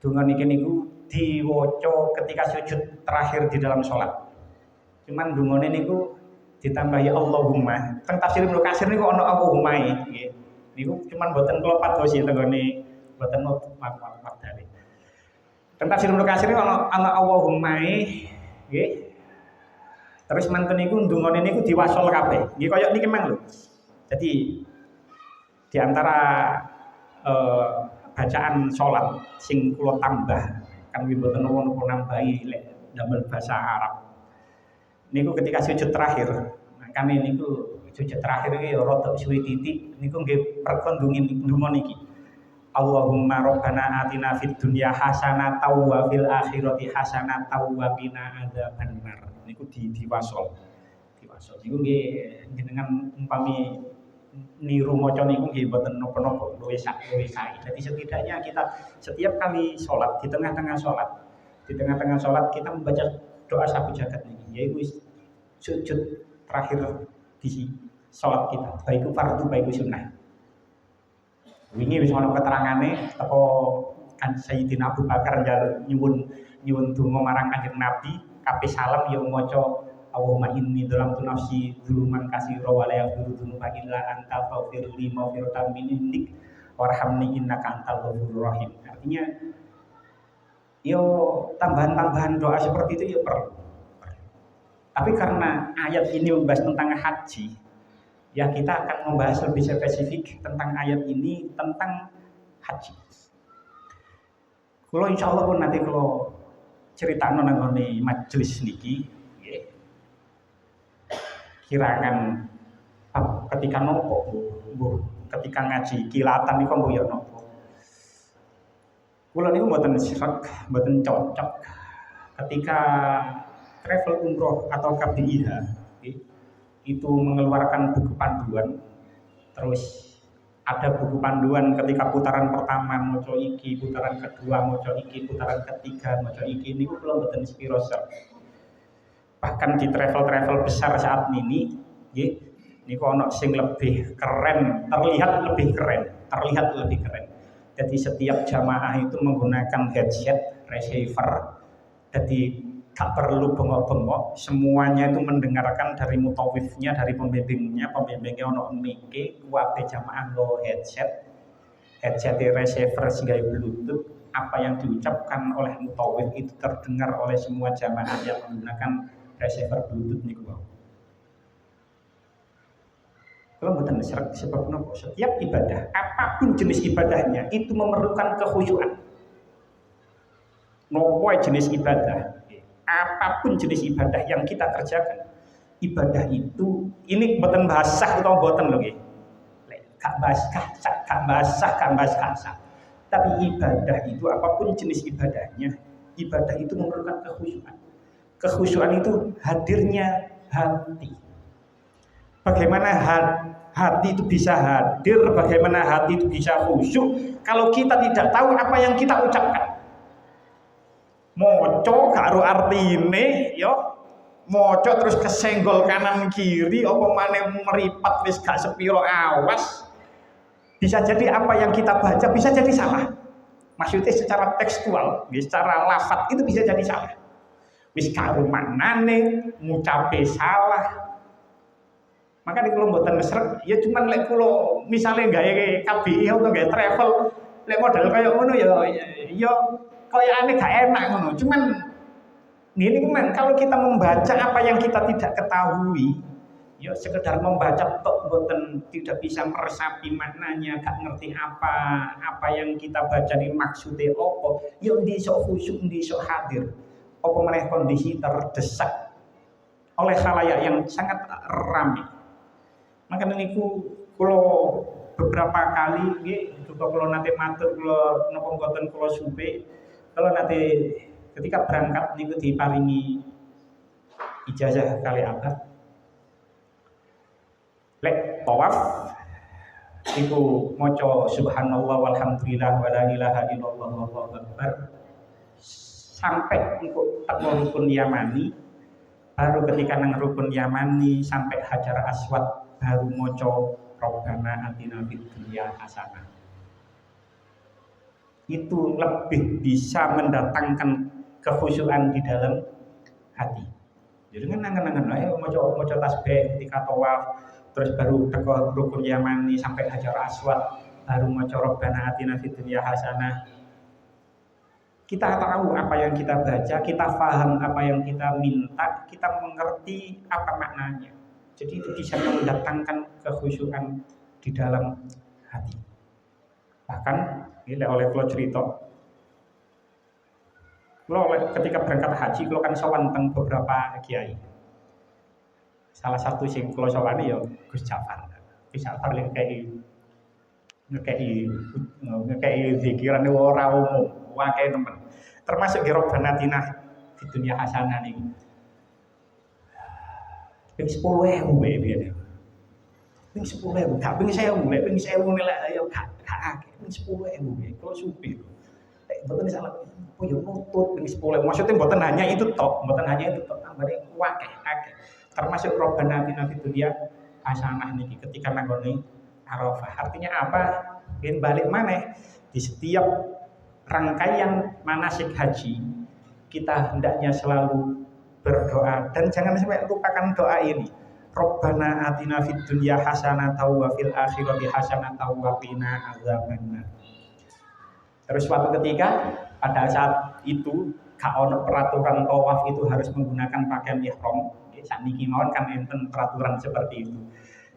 Donga niki niku diwaca ketika sujud terakhir di dalam sholat. Cuman dungane niku ditambah ya Allahumma. Teng tafsir Ibnu Katsir niku ana Allahumma nggih. Niku cuman boten kula pados ya tenggone boten maktari. Teng tafsir Ibnu Katsir niku ana Allahumma nggih. Terus mantun niku dungane niku diwasol kabeh. Nggih kaya niki mang lho. Jadi di antara bacaan sholat sing kula tambah kan mboten napa nambahi lek damel basa Arab. Niku ketika sujud terakhir, kami niku sujud terakhir iki ya rada suwi titik niku nggih perkondungin ndonga niki. Allahumma rabbana atina fid dunya hasanatan wa fil akhirati hasanatan wa qina adzabannar. Niku diwasol. Diwasol. Niku nggih jenengan umpami niru maca niku nggih mboten napa-napa luwih sae. Jadi setidaknya kita setiap kali sholat di tengah-tengah sholat kita membaca doa sapu jagat niki yaitu sujud terakhir di sholat kita, baik itu fardu baik itu sunnah. Wingi wis ana keterangane teko kan Sayyidina Abu Bakar nyuwun donga marang Kanjeng Nabi, kabeh salam ya maca Allahumma inni dzalamtu nafsi dzuluman katsira wa la yaghfiru dzunuba illa anta faghfirli maghfiratan min indik warhamni innaka antal ghafurur rahim. Artinya yo tambahan-tambahan doa seperti itu ya perlu. Tapi karena ayat ini membahas tentang haji, ya kita akan membahas lebih spesifik tentang ayat ini tentang haji. Kalau insya Allah pun nanti kalau cerita nonangoni majelis niki, kirakan ketika nopo, ketika ngaji kilatan niku mboyo nopo. Kula niku mboten sreg, mboten cocok ketika travel umroh atau KBIH itu mengeluarkan buku panduan, terus ada buku panduan ketika putaran pertama moco iki, putaran kedua moco iki, putaran ketiga moco iki, niku kula mboten sepiro sreg. Bahkan di travel besar saat ini, niku ono sing lebih keren, terlihat lebih keren. Jadi setiap jamaah itu menggunakan headset receiver, jadi gak perlu bengok-bengok, semuanya itu mendengarkan dari mutawifnya, dari pembimbingnya ono mic, kabeh jamaah nggo headset receiver sehingga bluetooth, apa yang diucapkan oleh mutawif itu terdengar oleh semua jamaah yang menggunakan receiver bluetooth niku. Kalau mboten sebab napa? Setiap ibadah, apapun jenis ibadahnya itu memerlukan kekhusyuan. Nopo jenis ibadah, apapun jenis ibadah yang kita kerjakan, ibadah itu ini mboten basah utawa mboten lho nggih. Gak basah. Tapi ibadah itu apapun jenis ibadahnya, ibadah itu memerlukan kekhusyuan. Kekhusyuan itu hadirnya hati. Bagaimana hati itu bisa hadir, bagaimana hati itu bisa khusyuk kalau kita tidak tahu apa yang kita ucapkan. Moco karo artine yo, moco terus kesenggol kanan kiri apa maneh meripat wis gak sepiro awas. Bisa jadi apa yang kita baca bisa jadi salah. Maksudnya secara tekstual, secara lafaz itu bisa jadi salah. Wis karo manane ngucape salah. Maka di kalau mboten mesrek, ya cuman lek kula misale gawe KBI atau gawe travel, lek model kaya ngono ya kaya aneh gak enak ngono. Cuman ini kan kalau kita membaca apa yang kita tidak ketahui, ya sekedar membaca tok mboten tidak bisa meresapi maknanya, gak ngerti apa yang kita baca ini maksudnya apa, ya ndisok khusyuk, ndisok hadir. Apa meneh kondisi terdesak oleh khalayak yang sangat ramai. Maka niku kula beberapa kali nggih juga kula nate matur kula napa mboten kula supe kalau nate ketika berangkat niku diparingi ijazah kali abad lek tawaf niku maca subhanallah walhamdulillah wala ilaha illallah wallahu akbar sampai niku teko rukun yamani Baru ketika nang rukun Yamani sampai Hajar Aswad baru moco Robbana atina fid dunya hasanah. Itu lebih bisa mendatangkan kekhusyuan di dalam hati. Jadi kan nangan-nangan ayo moco tasbih ketika tawaf, terus baru teko rukun Yamani sampai Hajar Aswad baru moco Robbana atina fid dunya hasanah. Kita tahu apa yang kita baca, kita paham apa yang kita minta, kita mengerti apa maknanya. Jadi itu bisa mendatangkan kekhusyuan di dalam hati. Bahkan ini oleh kalau cerita, kalau ketika berangkat haji, kalau kan sowan teng beberapa kiai. Salah satu sing kalau sowan ya Gus Jafar. Gus Jafar ngekei zikiran ora umum, wae temen. Termasuk di Robbana atina fid dunya hasanah niku. Ping 10.000 wae biyen. Ping 10.000, gak ping 1.000, lek ping 1.000 nilai ya gak akeh. Ping 10.000 wae kalau supi. Lek mboten salah, oh yo nutut ping 10.000. Maksudnya mboten hanya itu tok, tambane akeh. Termasuk Robbana atina fid dunya hasanah niki ketika nanggone Arafah. Artinya apa? Yen balik maneh di setiap rangkaian manasik haji kita hendaknya selalu berdoa dan jangan sampai lupakan doa ini. Robbana atina fid dunya hasanatan wa fil akhirati hasanatan wa qina azabannar. Terus suatu ketika pada saat itu gak ono peraturan tawaf itu harus menggunakan pakaian ihram. Sakniki mawon kan enten peraturan seperti itu.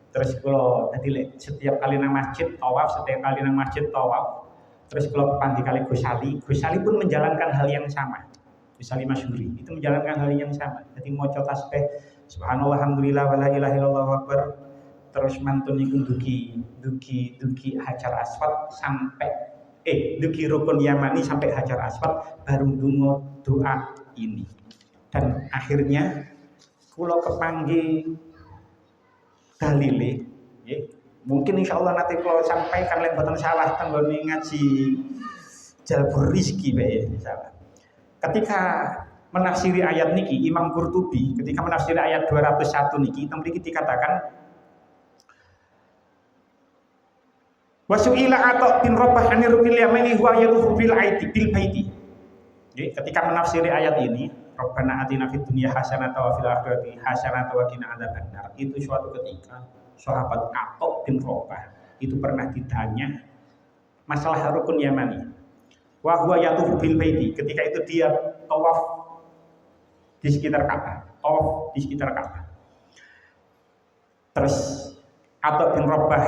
Terus kalau tadi setiap kali nang masjid tawaf, terus kalau kepanggil kali Gus Ali pun menjalankan hal yang sama. Gus Ali Masyhuri itu menjalankan hal yang sama. Jadi maca tasbih subhanallah alhamdulillah wala ilaha illallah akbar. Terus mantun iku dugi Hajar Aswad sampai dugi rukun Yamani sampai Hajar Aswad baru dungo doa ini. Dan akhirnya kula kepanggih dalile nggih. Mungkin insya Allah nanti kalau sampaikan lek boten salah tenggone ngaji Jalbur Rizki bae insyaallah. Ketika menafsiri ayat niki Imam Qurtubi ketika menafsiri ayat 201 niki mriki dikatakan wasu'ila Atha bin Rabah anir rukil yamani huwa yadhuru bil aiti bil baiti. Ketika menafsiri ayat ini Rabbana atina fid dunya hasanatan wa fil akhirati hasanatan wa qina adzabannar. Itu suatu ketika sahabat Atha bin Rabah itu pernah ditanya masalah rukun Yamani. Wa huwa yatufu bil baiti, ketika itu dia tawaf di sekitar Ka'bah. Terus Atha bin Rabah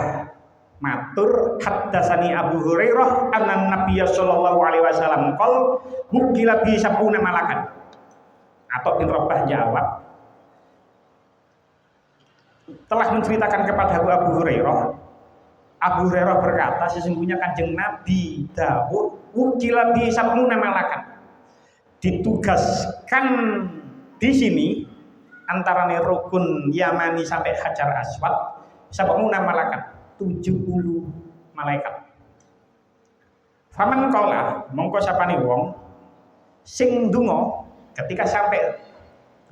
matur haddatsani Abu Hurairah anna Nabiyya sallallahu alaihi wasallam qol wukila bi sab'una malakan. Atha bin Rabah jawab telah menceritakan kepada Abu Hurairah. Abu Hurairah berkata sesungguhnya Kanjeng Nabi Dawud wukila bi sab'una malakan, ditugaskan di sini antara rukun Yamani sampai Hajar Aswad sab'una malakan, 70 malaikat. Faman qala mongko sapane wong sing ndonga ketika sampai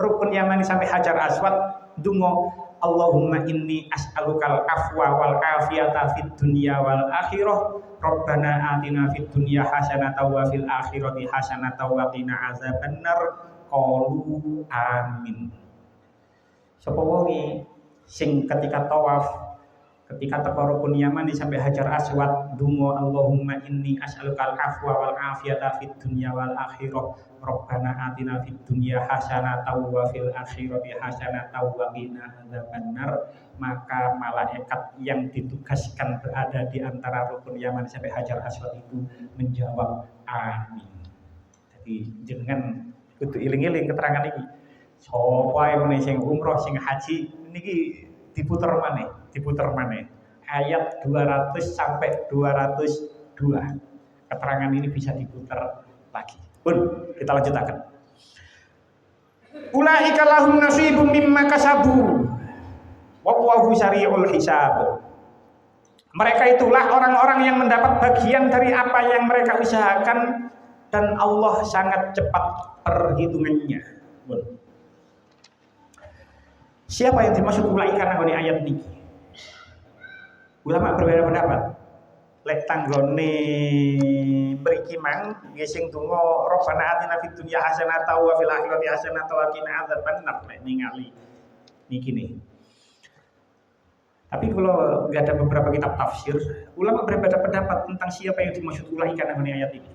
rukun Yamani sampai Hajar Aswad ndonga Allahumma inni as'alukal afwa wal afiyata fid dunya wal akhirah Rabbana atina fid dunya hasanatan wa fil akhirati hasanatan wa qina azabannar. Qalu amin. Sapa wonge sing ketika tawaf ketika teko rukun Yamani sampai Hajar Aswad donga Allahumma inni as'alukal afwa wal afiyata fid dunya wal akhirah Rabbana atina fid dunya hasanatan wa fil akhirati hasanatan wa qina adzabannar. Maka malaikat yang ditugaskan berada di antara rukun Yamani sampai Hajar Aswad itu menjawab amin. Jadi jenengan kudu iling-iling keterangan iki. Sapa wae sing umroh sing haji niki diputer maneh ayat 200 sampai 202. Keterangan ini bisa diputar lagi. Pun kita lanjutkan. Ulaika lahum nasibum mimma kasabu wa huwa sari'ul hisab. Mereka itulah orang-orang yang mendapat bagian dari apa yang mereka usahakan dan Allah sangat cepat perhitungannya. Siapa yang dimaksud ulaika nang ayat niki? Ulama berbeda pendapat. Lek tanggone mriki mang nggih sing donga Rabbana atina fid dunya hasanatan wa fil akhirati hasanatan wa qina adzabannar lek ningali niki nih. Tapi kalau nggak ada beberapa kitab tafsir, ulama berbeda pendapat tentang siapa yang dimaksud ulaika nang ayat ini.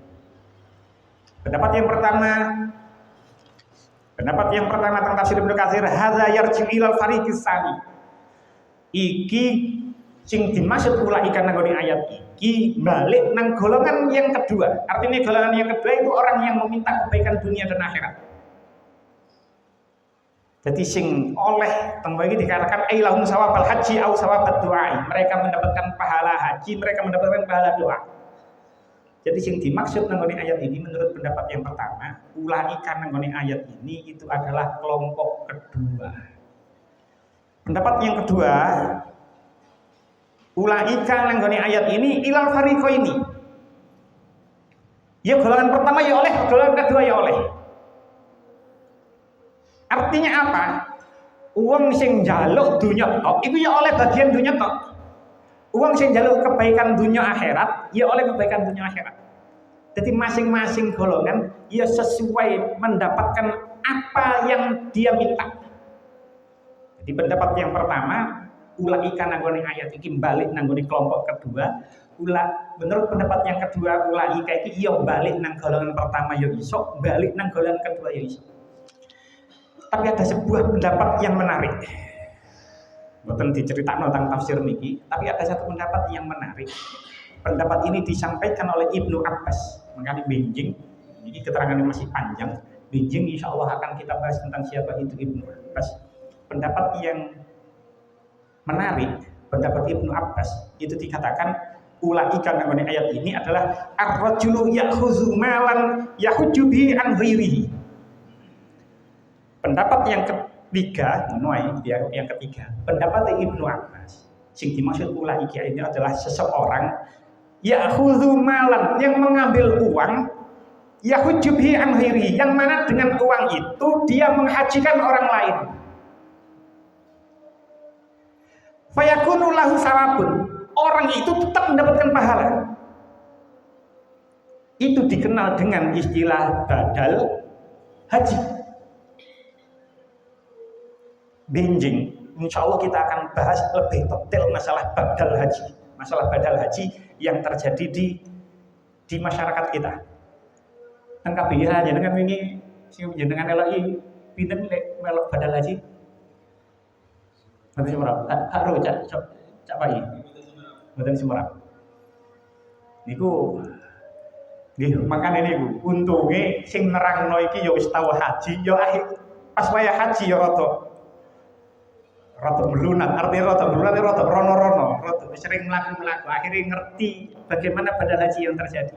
Pendapat yang pertama tentang tafsir Ibnu Katsir, hadza yarji ilal fariqis tsani. Iki sing dimaksud ulaika nang ayat iki balik nang golongan yang kedua. Artinya golongan yang kedua itu orang yang meminta kebaikan dunia dan akhirat. Jadi sing oleh tenggo iki dikatakan ailahum sawabal haji au sawabat doa. Mereka mendapatkan pahala haji, mereka mendapatkan pahala doa. Jadi sing dimaksud nang ayat ini menurut pendapat yang pertama, ulaika nang ayat ini itu adalah kelompok kedua. Pendapat yang kedua, ulaika nang ayat ini ilal fariqo ini. Ya golongan pertama ya oleh, golongan kedua ya oleh. Artinya apa? Uang sing njaluk dunya tok, itu ya oleh bagian dunya tok. Uang sing njaluk kebaikan dunya akhirat, ya oleh kebaikan dunya akhirat. Jadi masing-masing golongan ya sesuai mendapatkan apa yang dia minta. Jadi pendapat yang pertama, ulaika nanggone ayat iki balik nanggone kelompok kedua. Menurut pendapat yang kedua, ulaika iki ya balik nang golongan pertama ya iso, balik nang golongan kedua ya iso. Tapi ada sebuah pendapat yang menarik. Bukan diceritakan tentang tafsir niki, tapi ada satu pendapat yang menarik. Pendapat ini disampaikan oleh Ibnu Abbas. Makanya benjing, ini keterangannya masih panjang. Benjing insya Allah akan kita bahas tentang siapa itu Ibnu Abbas. Pendapat yang menarik, pendapat Ibnu Abbas itu dikatakan ulaika nang ayat ini adalah ar-rajulu ya'khudzu malan yahujju bihi an ghairihi. Pendapat yang ketiga, yang ketiga, pendapat Ibnu Abbas, sing dimaksud ulaika ini adalah seseorang ya'khudzu malan yang mengambil uang yahujju bihi an ghairihi, yang mana dengan uang itu dia menghajikan orang lain. Fayakunu lahu sawabun, orang itu tetap mendapatkan pahala. Itu dikenal dengan istilah badal haji. Benjing, insya Allah kita akan bahas lebih detail masalah badal haji yang terjadi di masyarakat kita. Kan kabeh jenengan wingi sing jenengan eloki pinten lek melok badal haji? Mboten semurah. Karo cak payi. Mboten semurah. Niku nggih makane niku untunge sing nerangno iki ya wis tau haji ya akhir pas wayah haji ya rada melunat, artinya rada melunat, rada rono-rono, rada sering melaku-melaku, akhirnya ngerti bagaimana badal haji yang terjadi.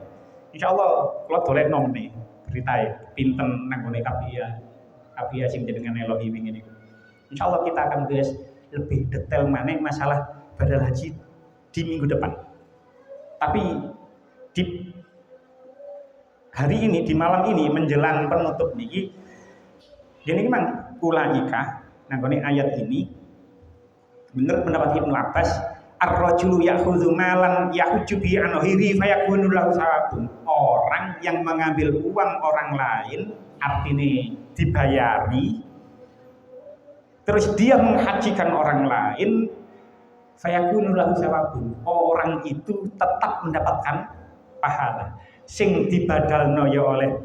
Insya Allah, kalau boleh nom nih, beritai, pinten nanggone kapia sing jenengan elohi wingi niku. Insya Allah kita akan bahas lebih detail mana masalah badal haji di minggu depan. Tapi di hari ini, di malam ini menjelang penutup niki, jadi memang ulaika nanggone ayat ini. Menurut pendapat Ibnu Abbas, ar-rajulu ya'khudzu malan yahujju bihi an ghairihi fayakunu lahu sawabun. Orang yang mengambil uang orang lain, artinya dibayari, terus dia menghajikan orang lain, fayakunu lahu sawabun. Orang itu tetap mendapatkan pahala. Sing dibadalno ya oleh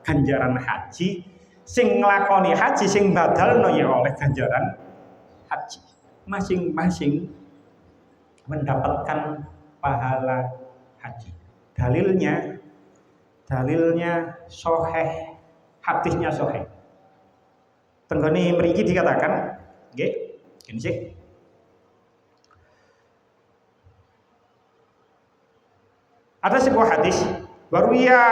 ganjaran haji, sing nglakoni haji sing badalno ya oleh ganjaran haji. Masing-masing mendapatkan pahala haji. Dalilnya sahih, hadisnya sahih. Tenggone mriki dikatakan, nggih, gini sih. Ada sebuah hadis, waruya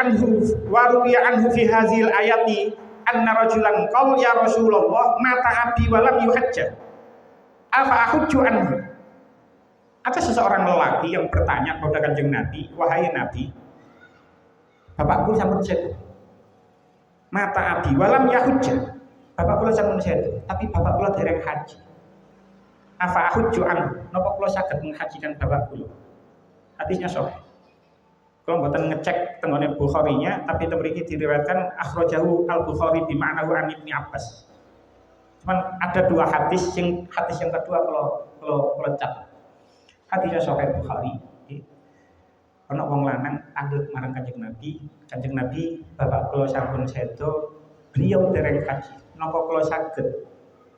anhu fi hazil ayati anna rajulan qala ya Rasulullah mata abi wa lam yuhajja afa ahujju anhu. Ada seseorang lelaki yang bertanya kepada Kanjeng Nabi, wahai Nabi, bapakku sampun sepuh, mata abi wa lam yahujja, Bapak kula sampun sedo, tapi bapak kula dereng haji. Afa ahujju an, napa kula saged menghajikan bapak kula? Hadisnya sahih. Kalau mboten ngecek tenggone Bukhari-nya, tapi mriki diriwayatkan akhrajahu Al-Bukhari bi ma'nahu an Ibnu Abbas. Cuman ada dua hadis yang kedua kalau cat. Hadisnya sahih Bukhari. Ana wong lanang andut marang Kanjeng Nabi. Kanjeng Nabi, bapak kula sampun sedo, beliau dereng haji. Napa kula saged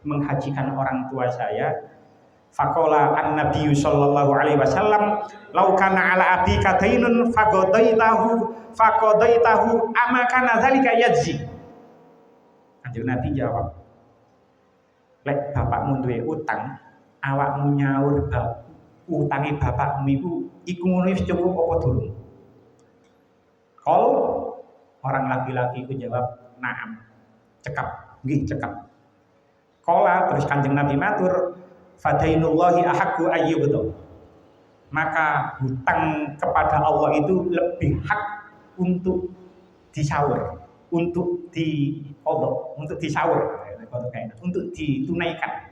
menghajikan orang tua saya? Faqala an-nabiy sallallahu alaihi wasallam, "Lau kana ala abika dainun faqadaitahu ama kana dzalika yajzi." Kanjeng Nabi jawab, "Lek bapakmu duwe utang, awakmu nyaur utange bapakmu iku ngono wis cukup apa durung?" Kol orang laki-laki itu jawab, "Na'am." Cekap, nggih cekap. Kala terus Kanjeng Nabi matur, "Fadainullahi ahaqqu ayyubdu." Maka hutang kepada Allah itu lebih hak untuk disaur, untuk diqadha, untuk disaur, untuk ditunaikan.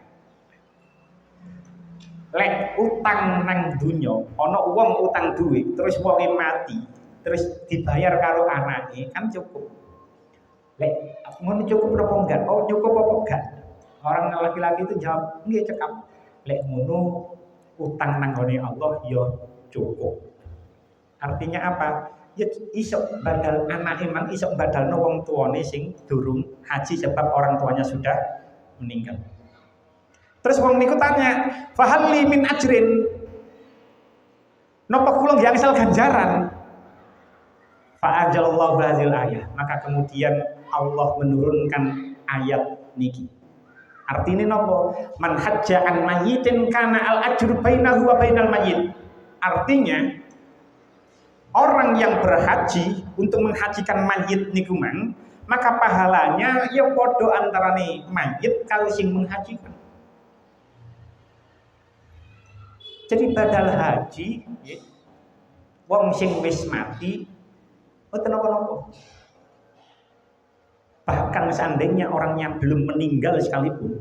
Lek utang nang dunya, ana wong utang duit, terus wonge mati, terus dibayar karo anake kan cukup. Lek ngono cukup apa enggak? Oh cukup apa enggak? Orang laki-laki itu jawab, nggih cekap. Lek ngono utang nang gone Allah ya cukup. Artinya apa? Ya iso badal anak emang iso badalno wong tuane sing durung haji sebab orang tuanya sudah meninggal. Terus wong niku tanya, "Fahal li min ajrin?" Napa kula nggih angsal ganjaran? Fa anzalallahu hadzal ayah. Maka kemudian Allah menurunkan ayat niki. Artinya nopo? Man hajja an mayyitin kana al ajru bainahu wa bainal mayyit. Artinya orang yang berhaji untuk menghajikan mayit niku man, maka pahalanya ya padha antarane mayit karo sing menghajikan. Jadi badal haji wong sing wis mati mboten napa-napa. Bahkan seandainya orang yang belum meninggal sekalipun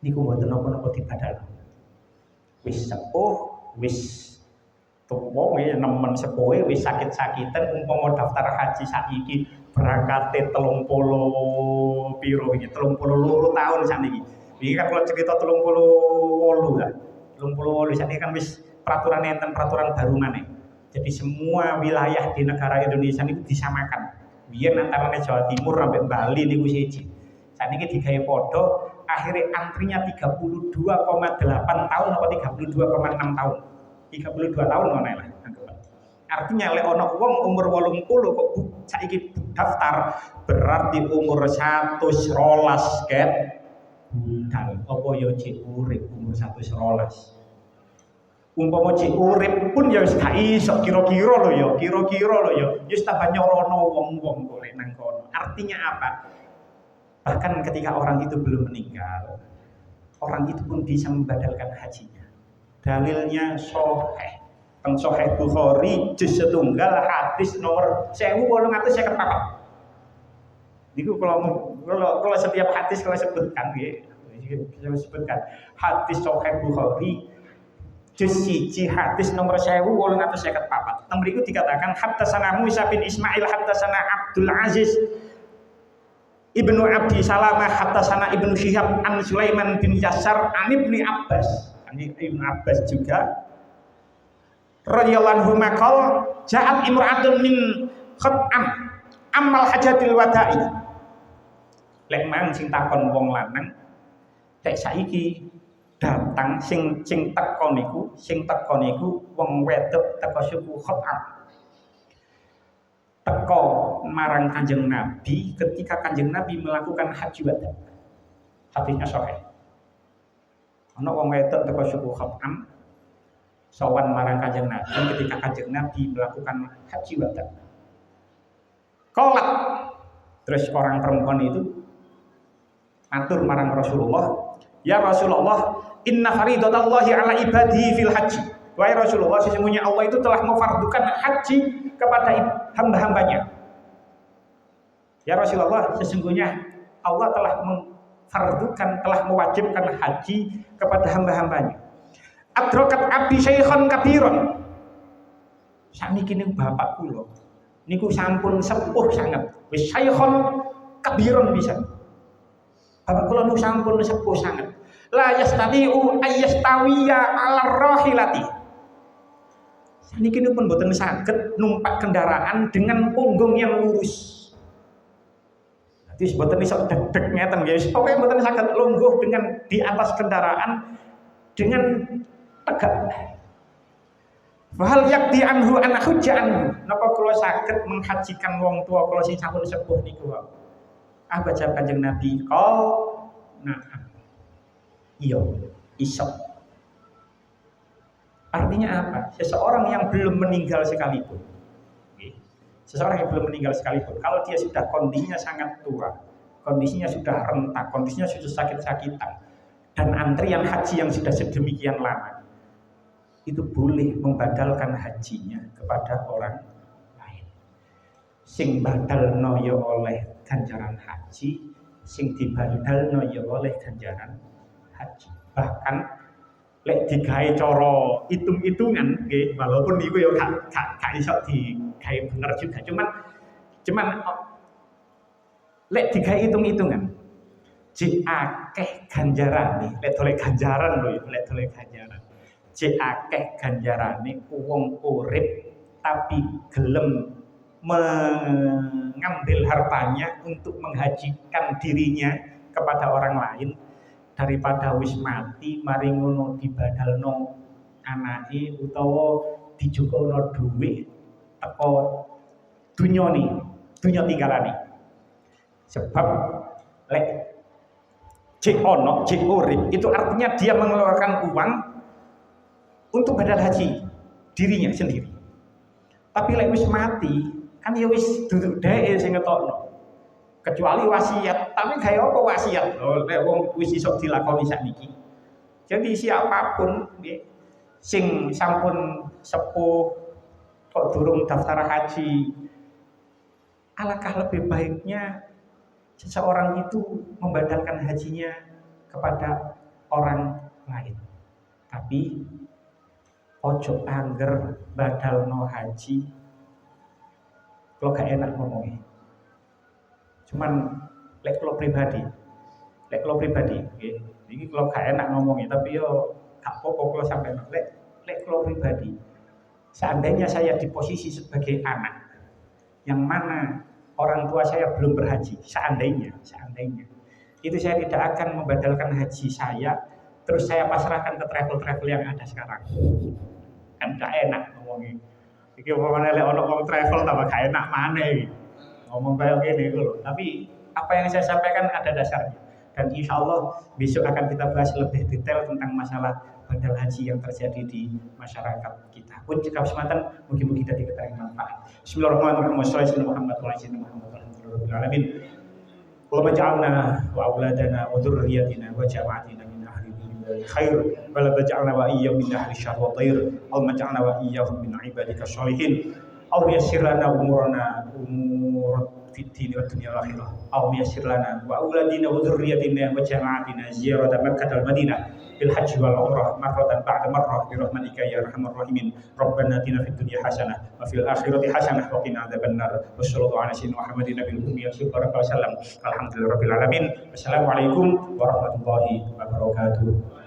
niku mboten napa-napa dibadal. Wis sepuh, wis tuwa, nemen sepuhe, wis sakit-sakitan umpama daftar haji saiki berangkate 30 piro iki 32 tahun sakniki. Iki kan kalau cerita 38 lah. 38 sakniki kan wis peraturan enten peraturan baru maneh. Jadi semua wilayah di negara Indonesia itu disamakan. Biar antara Jawa Timur sampai Bali niku siji. Sakniki digawe padha, akhirnya antrinya 32,8 tahun atau 32,6 tahun. 32 tahun ngono lah. Artinya lek ana wong umur 80 kok saiki daftar berarti umur 112 ket budal apa ya cek urip umur 112. Umpama cek urip pun ya wis gak iso kira-kira lho ya wis tambah nyorono wong-wong golek nang kono. Artinya apa? Bahkan ketika orang itu belum meninggal, orang itu pun bisa membadalkan hajinya. Dalilnya sahih. Teng Sahih Bukhari juz setunggal hadis nomor 1854. Niku kalau setiap hadis kalau sebutkan nggih, saya sebutkan hadis Sahih Bukhari juz 1 hadis nomor 1854. Teng mriku dikatakan haddatsana Musa bin Ismail haddatsana Abdul Aziz Ibnu Abdi Salamah haddatsana Ibnu Syihab an Sulaiman bin Yasar an Ibnu Abbas. Ibnu Abbas juga radhiyallahu anhu maqal ja'at imra'atun min khat'am amal hajatil wada'i. Lek mang sing takon wong lanang tek saiki datang sing teko niku wong wedok teko suku Khat'am. Teko marang Kanjeng Nabi ketika Kanjeng Nabi melakukan haji wada. Hadisnya sahih. Ana wong wedok teko suku Khat'am sowan marang Kanjeng Nabi ketika Kanjeng Nabi melakukan haji wada. Qalat, terus orang perempuan itu matur marang Rasulullah, "Ya Rasulullah, inna faridatallahi ala ibadihi fil haji." Wahai Rasulullah, sesungguhnya Allah itu telah memfardukan haji kepada hamba-hambanya. Ya Rasulullah, sesungguhnya Allah telah memfardukan, telah mewajibkan haji kepada hamba-hambanya. Adrokat abi syaikhan kabiron. Sakniki niku bapak kula niku sampun sepuh sangat. Wis syaikhan kabiron bisa. Bapak kula niku sampun sepuh sangat. La yastati'u ayyastawiya 'ala rahilati. Sakniki niku pun boten saged numpak kendaraan dengan punggung yang lurus. Dadi boten iso deg-deg ngeten nggih. Pokoke boten saged lungguh dengan di atas kendaraan dengan tegak. Fahal yakti anhu an hujja anhu. Napa kula saged menghajikan wong tua kula sing sampun sepuh niku wae. Apa jawab Kanjeng Nabi? Nah. Iya, iso. Artinya apa? Seseorang yang belum meninggal sekalipun. Seseorang yang belum meninggal sekalipun, kalau dia sudah kondisinya sangat tua, kondisinya sudah rentak, kondisinya sudah sakit-sakitan, dan antrian haji yang sudah sedemikian lama, itu boleh membadalkan hajinya kepada orang lain. Sing badalno ya oleh ganjaran haji, sing dibadalno ya oleh ganjaran haji. Bahkan lek digawe cara hitung-hitungan nggih, walaupun niku ya gak iso digawe bener juga, cuman lek digawe hitung-hitungan jek akeh ganjarane, lek dolek ganjaran lho ya, lek dolek ganjaran jek akeh ganjarane wong urip tapi gelem mengambil hartanya untuk menghajikan dirinya kepada orang lain daripada wis mati mari ngono dibadalno anake utawa dijukokno dhuwit teko dunya tinggalane. Sebab lek jek ono jek urip itu artinya dia mengeluarkan uang untuk badal haji dirinya sendiri. Tapi lek wis mati kan ya wis duduk dheke sing ngetokno. Kecuali wasiat, tapi gawe apa wasiat? Lek wong wis iso dilakoni sakniki. Jadi siapapun nggih sing sampun sepuh kok durung daftar haji, alangkah lebih baiknya seseorang itu membadalkan hajinya kepada orang lain. Tapi ojo angger badalno haji kalau gak enak ngomongnya. Cuman lek kalau pribadi ini kalau gak enak ngomongnya, tapi yo gak apa-apa kalau sampai lek kalau pribadi, seandainya saya di posisi sebagai anak yang mana orang tua saya belum berhaji, seandainya itu saya tidak akan membadalkan haji saya terus saya pasrahkan ke travel yang ada sekarang. Kan gak enak ngomongnya. Iki umpamane lek ono wong travel tambah gak enak maneh. Ngomong kayak gini lho. Tapi apa yang saya sampaikan ada dasarnya. Dan insya Allah besok akan kita bahas lebih detail tentang masalah badal haji yang terjadi di masyarakat kita. Pun jika kesempatan mungkin kita diketahui manfaat. Bismillahirrahmanirrahim. Wassalamualaikum warahmatullahi wabarakatuh. Allahumma ja'alna wa auladana wa dzurriyyatina wa jama'atina min ahli khair wa la taj'alna wa iyyahum min ahli syarr wa dhair. Allahumma ja'alna wa iyyahum min ibadika sholihin. Allahumma yassir lana umur fid din wa dunya wal akhirah. Allahumma yassir lana wa auladina wa dzurriyyatina wa jama'atina ziyarata Makkah wal Madinah bil hajj wal umrah marratan ba'da marrah bi rahmatika ya arhamar rahimin. Rabbana atina fid dunya hasanah wa fil akhirati hasanah wa qina adzabannar. Wassallallahu ala sayyidina Muhammadin nabiyil ummi wa sallam. Alhamdulillahirabbil alamin. Wassalamualaikum warahmatullahi wabarakatuh.